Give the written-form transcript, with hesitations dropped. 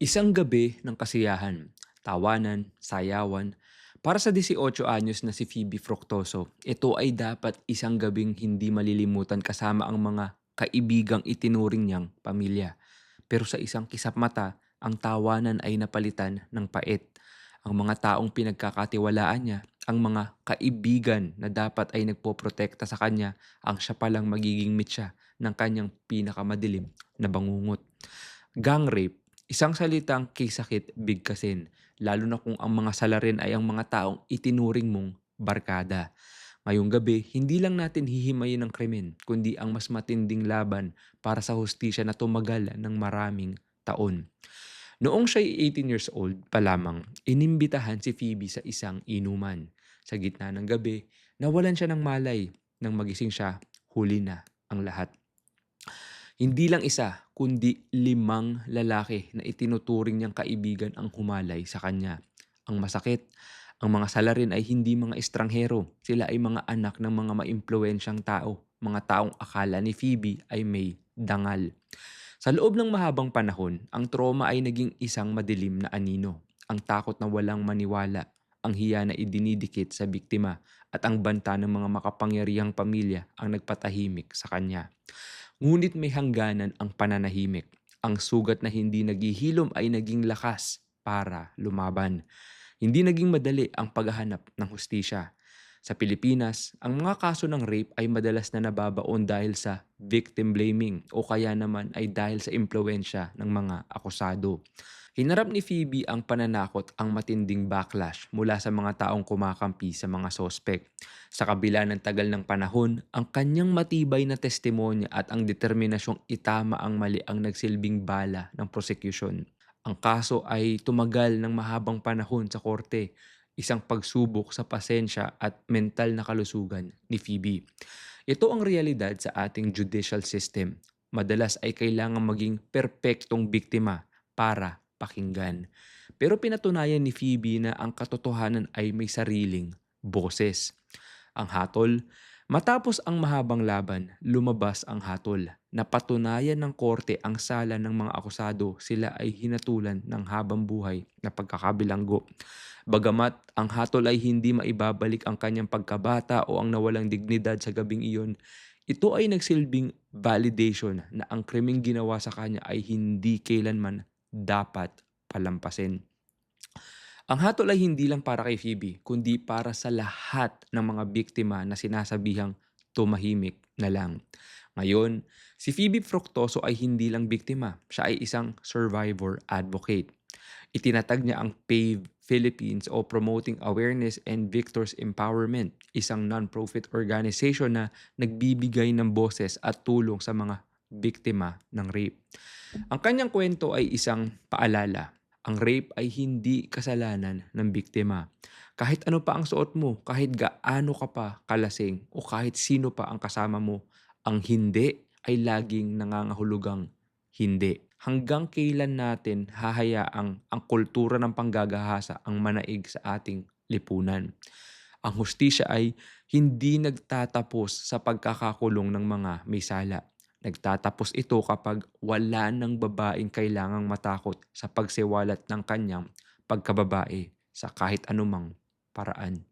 Isang gabi ng kasiyahan, tawanan, sayawan. Para sa 18 anyos na si Phoebe Fructoso, ito ay dapat isang gabing hindi malilimutan kasama ang mga kaibigang itinuring niyang pamilya. Pero sa isang kisap mata, ang tawanan ay napalitan ng pait. Ang mga taong pinagkakatiwalaan niya, ang mga kaibigan na dapat ay nagpoprotekta sa kanya, ang siya palang magiging mitya ng kanyang pinakamadilim na bangungot. Gang rape, isang salitang kisakit bigkasin, lalo na kung ang mga salarin ay ang mga taong itinuring mong barkada. Ngayong gabi, hindi lang natin hihimayin ang krimen, kundi ang mas matinding laban para sa hustisya na tumagal ng maraming taon. Noong siya'y 18 years old pa lamang, inimbitahan si Phoebe sa isang inuman. Sa gitna ng gabi, nawalan siya ng malay. Nang magising siya, huli na ang lahat. Hindi lang isa, kundi 5 lalaki na itinuturing niyang kaibigan ang humalay sa kanya. Ang masakit, ang mga salarin ay hindi mga estranghero. Sila ay mga anak ng mga maimpluwensyang tao. Mga taong akala ni Phoebe ay may dangal. Sa loob ng mahabang panahon, ang trauma ay naging isang madilim na anino. Ang takot na walang maniwala, ang hiya na idinidikit sa biktima, at ang banta ng mga makapangyarihang pamilya ang nagpatahimik sa kanya. Ngunit may hangganan ang pananahimik. Ang sugat na hindi naghihilom ay naging lakas para lumaban. Hindi naging madali ang paghahanap ng hustisya. Sa Pilipinas, ang mga kaso ng rape ay madalas na nababaon dahil sa victim blaming o kaya naman ay dahil sa impluensya ng mga akusado. Hinarap ni Phoebe ang pananakot ang matinding backlash mula sa mga taong kumakampi sa mga sospek. Sa kabila ng tagal ng panahon, ang kanyang matibay na testimonya at ang determinasyong itama ang mali ang nagsilbing bala ng prosecution. Ang kaso ay tumagal ng mahabang panahon sa korte, isang pagsubok sa pasensya at mental na kalusugan ni Phoebe. Ito ang realidad sa ating judicial system. Madalas ay kailangan maging perpektong biktima para pakinggan. Pero pinatunayan ni Phoebe na ang katotohanan ay may sariling boses. Ang hatol, matapos ang mahabang laban, lumabas ang hatol. Napatunayan ng korte ang sala ng mga akusado, sila ay hinatulan ng habang buhay na pagkakabilanggo. Bagamat ang hatol ay hindi maibabalik ang kanyang pagkabata o ang nawalang dignidad sa gabing iyon, ito ay nagsilbing validation na ang krimeng ginawa sa kanya ay hindi kailanman dapat palampasin. Ang hatol ay hindi lang para kay Phoebe, kundi para sa lahat ng mga biktima na sinasabihang tumahimik na lang. Ngayon, si Phoebe Fructoso ay hindi lang biktima, siya ay isang survivor advocate. Itinatag niya ang PAVE Philippines o Promoting Awareness and Victors Empowerment, isang non-profit organization na nagbibigay ng boses at tulong sa mga biktima ng rape. Ang kanyang kwento ay isang paalala. Ang rape ay hindi kasalanan ng biktima. Kahit ano pa ang suot mo, kahit gaano ka pa kalasing o kahit sino pa ang kasama mo, ang hindi ay laging nangangahulugang hindi. Hanggang kailan natin hahayaang ang kultura ng panggagahasa ang manaig sa ating lipunan? Ang hustisya ay hindi nagtatapos sa pagkakakulong ng mga may sala. Nagtatapos ito kapag wala ng babaeng kailangang matakot sa pagsiwalat ng kanyang pagkababae sa kahit anumang paraan.